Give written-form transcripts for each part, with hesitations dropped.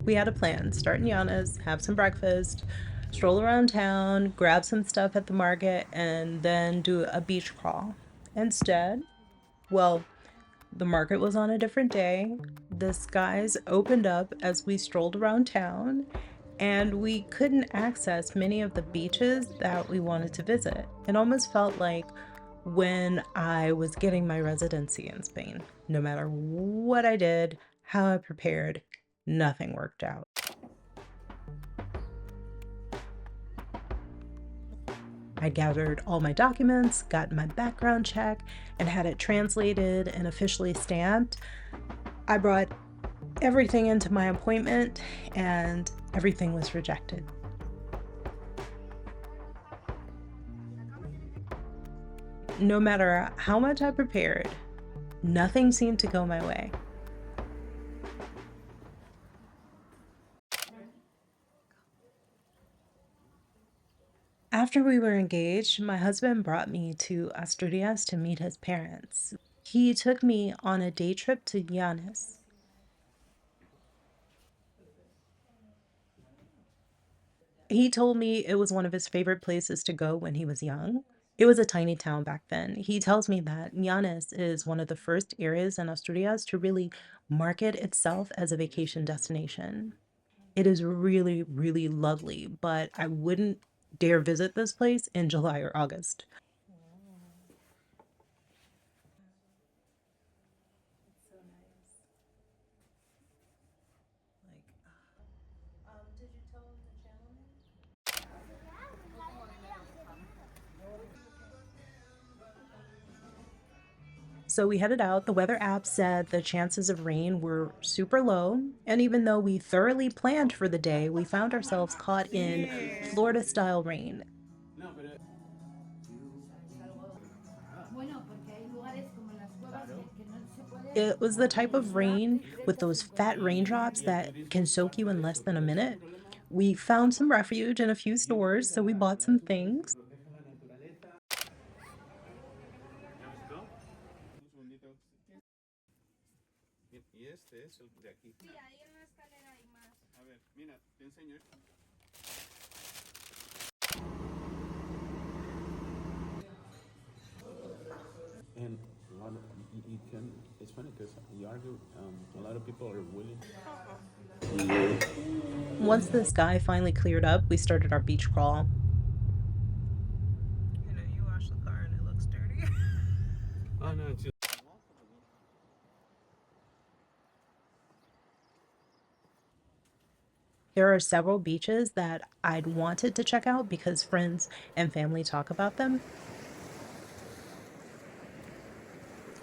We had a plan, start in Giannis, have some breakfast, stroll around town, grab some stuff at the market, and then do a beach crawl. Instead, well, the market was on a different day. The skies opened up as we strolled around town, and we couldn't access many of the beaches that we wanted to visit. It almost felt like when I was getting my residency in Spain. No matter what I did, how I prepared, nothing worked out. I gathered all my documents, got my background check, and had it translated and officially stamped. I brought everything into my appointment, and everything was rejected. No matter how much I prepared, nothing seemed to go my way. After we were engaged, my husband brought me to Asturias to meet his parents. He took me on a day trip to Llanes. He told me it was one of his favorite places to go when he was young. It was a tiny town back then. He tells me that Llanes is one of the first areas in Asturias to really market itself as a vacation destination. It is really, really lovely, but I wouldn't dare visit this place in July or August. Did you tell him the channel name? So we headed out. The weather app said the chances of rain were super low. And even though we thoroughly planned for the day, we found ourselves caught in Florida style rain. It was the type of rain with those fat raindrops that can soak you in less than a minute. We found some refuge in a few stores, so we bought some things. And a lot of, you can, it's funny because you argue, a lot of people are willing. Once the sky finally cleared up, we started our beach crawl. You wash the car and it looks dirty. Oh no, it's just, There are several beaches that I'd wanted to check out because friends and family talk about them.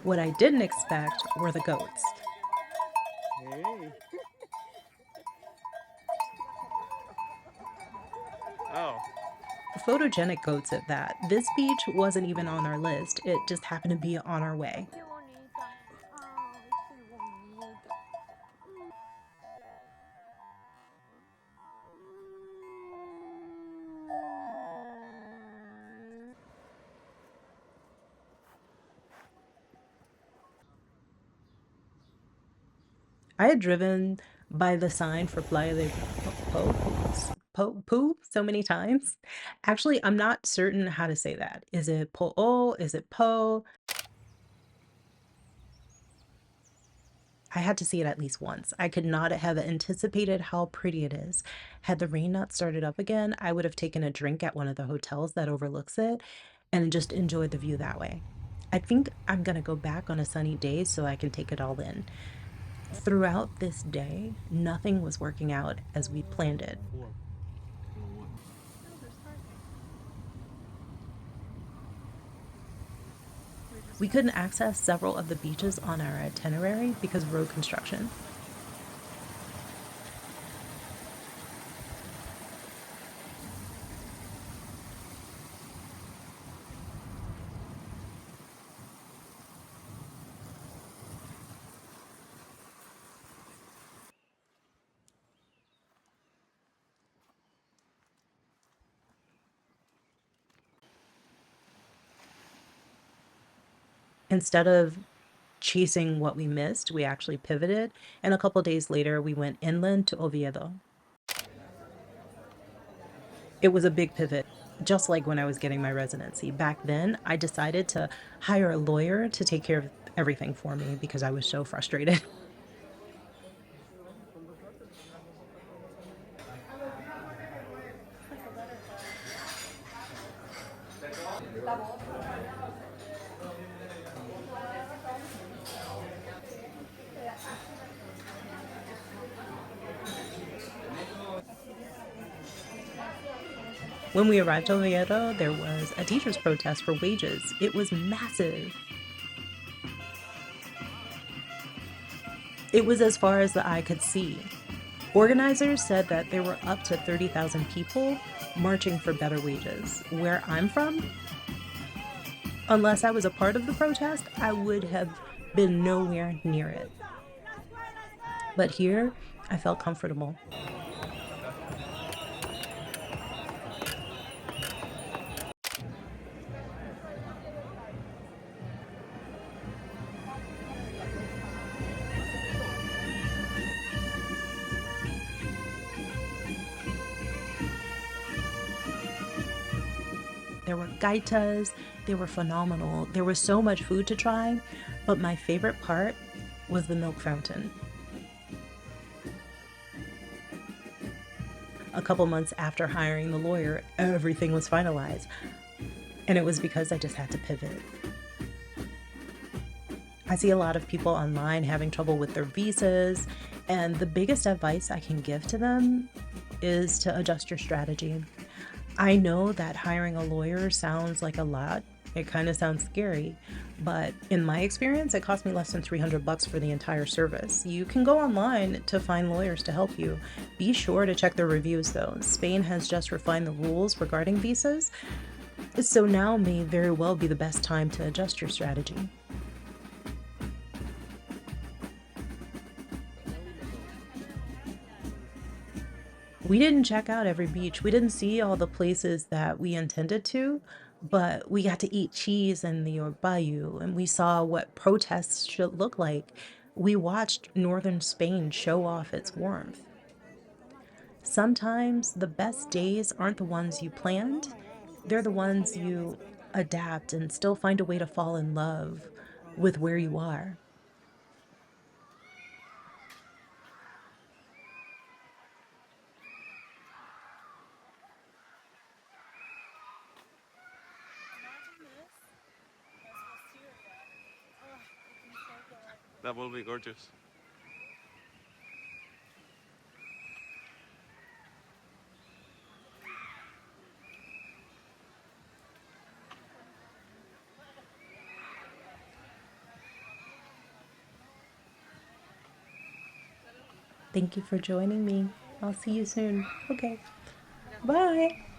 What I didn't expect were the goats. hey. Oh. Photogenic goats at that. This beach wasn't even on our list, it just happened to be on our way. Qué bonita. Ay, qué bonita. I had driven by the sign for Playa de Poo so many times. Actually, I'm not certain how to say that. Is it Po? Is it Po? I had to see it at least once. I could not have anticipated how pretty it is. Had the rain not started up again, I would have taken a drink at one of the hotels that overlooks it and just enjoyed the view that way. I think I'm gonna go back on a sunny day so I can take it all in. Throughout this day, nothing was working out as we planned it. Four. We couldn't access several of the beaches on our itinerary because of road construction. Instead of chasing what we missed, we actually pivoted. And a couple days later, we went inland to Oviedo. It was a big pivot, just like when I was getting my residency. Back then, I decided to hire a lawyer to take care of everything for me because I was so frustrated. When we arrived in Oviedo, there was a teachers' protest for wages. It was massive. It was as far as the eye could see. Organizers said that there were up to 30,000 people marching for better wages. Where I'm from, unless I was a part of the protest, I would have been nowhere near it. But here, I felt comfortable. There were gaitas, they were phenomenal. There was so much food to try, but my favorite part was the milk fountain. A couple months after hiring the lawyer, everything was finalized. And it was because I just had to pivot. I see a lot of people online having trouble with their visas, and the biggest advice I can give to them is to adjust your strategy. I know that hiring a lawyer sounds like a lot. It kind of sounds scary, but in my experience, it cost me less than $300 for the entire service. You can go online to find lawyers to help you. Be sure to check their reviews though. Spain has just refined the rules regarding visas, so now may very well be the best time to adjust your strategy. We didn't check out every beach. We didn't see all the places that we intended to, but we got to eat cheese in the Orbayu and we saw what protests should look like. We watched northern Spain show off its warmth. Sometimes the best days aren't the ones you planned, they're the ones you adapt and still find a way to fall in love with where you are. That will be gorgeous. Thank you for joining me. I'll see you soon. Okay. Bye.